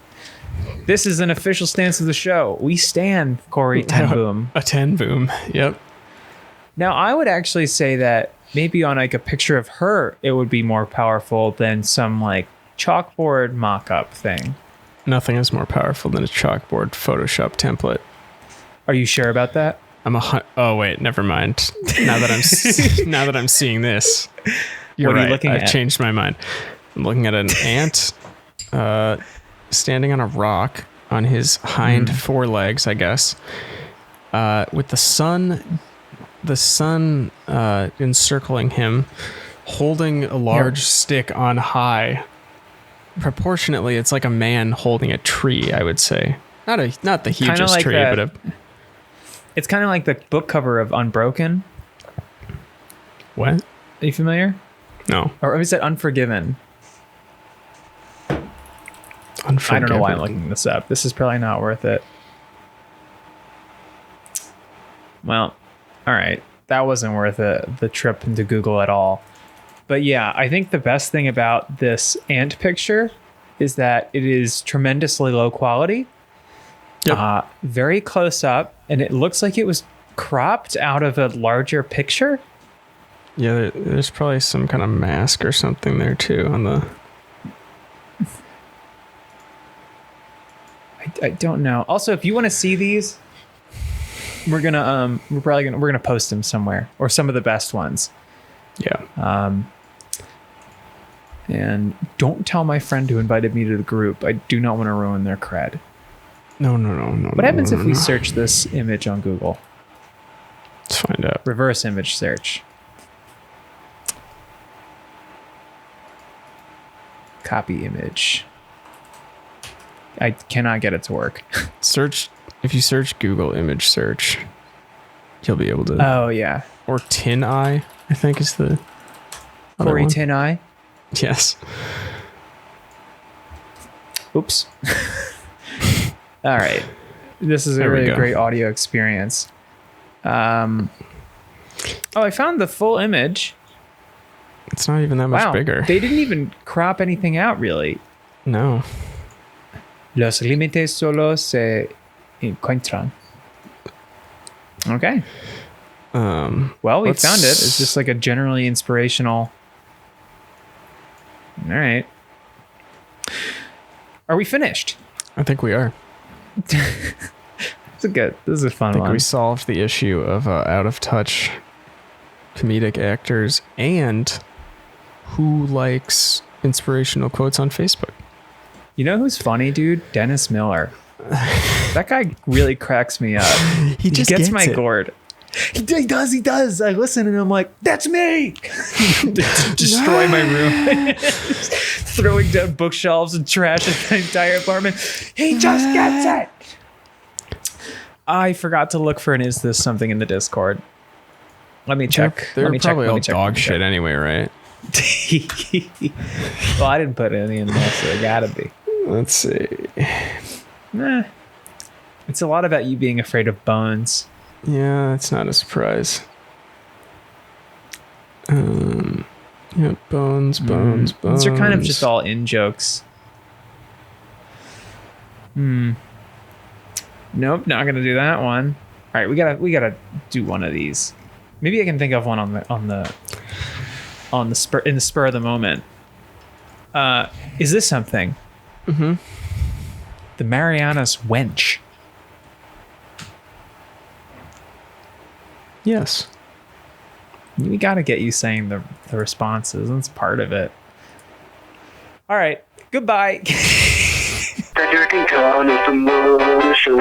This is an official stance of the show. We stand Corey Ten Boom. A Ten Boom. Yep. Now I would actually say that maybe on like a picture of her, it would be more powerful than some like chalkboard mock-up thing. Nothing is more powerful than a chalkboard Photoshop template. Are you sure about that? Oh wait, never mind. Now that I'm seeing this, you're what are right. You looking at? I've changed my mind. I'm looking at an ant standing on a rock on his hind forelegs, I guess, with the sun encircling him, holding a large stick on high. Proportionately, it's like a man holding a tree, I would say. Not the hugest like tree, but it's kind of like the book cover of Unbroken. What? Are you familiar? No. Or is it Unforgiven? I don't know why I'm looking this up. This is probably not worth it. Well, all right. That wasn't worth it, the trip into Google at all. But yeah, I think the best thing about this ant picture is that it is tremendously low quality. Yep. Very close up, and it looks like it was cropped out of a larger picture. Yeah, there's probably some kind of mask or something there too on the... I don't know. Also, if you want to see these, we're gonna post them somewhere, or some of the best ones. Yeah. And don't tell my friend who invited me to the group. I do not want to ruin their cred. No. What happens if we search this image on Google? Let's find out. Reverse image search. Copy image. I cannot get it to work. If you search Google image search, you'll be able to. Oh, yeah. Or Tin Eye, I think is the other Corey one. Tin Eye. Yes. Oops. All right. This is a There we really go. great audio experience. I found the full image. It's not even that much Wow. bigger. They didn't even crop anything out, really. No. Los límites solo se encuentran. Okay. Well, we found it. It's just like a generally inspirational. All right. Are we finished? I think we are. This is a fun I think one. we solved the issue of out of touch comedic actors and who likes inspirational quotes on Facebook. You know who's funny, dude? Dennis Miller. That guy really cracks me up. He just gets gets my it. gourd. He does. I listen and I'm like, that's me. Destroy my room. Throwing down bookshelves and trash in the entire apartment. He just gets it. I forgot to look for an is this something in the Discord. Let me check. They're Let me probably check. all dog shit anyway, right? Well, I didn't put any in there, so it gotta be. Let's see. Nah. It's a lot about you being afraid of bones. Yeah, it's not a surprise. Yeah, bones. These are kind of just all in jokes. Nope, not gonna do that one. All right, we gotta do one of these. Maybe I can think of one on the spur of the moment. Is this something? Mm-hmm. The Marianas wench. Yes. We gotta get you saying the responses. That's part of it. All right, goodbye. The Dirty Con of the Morning Show.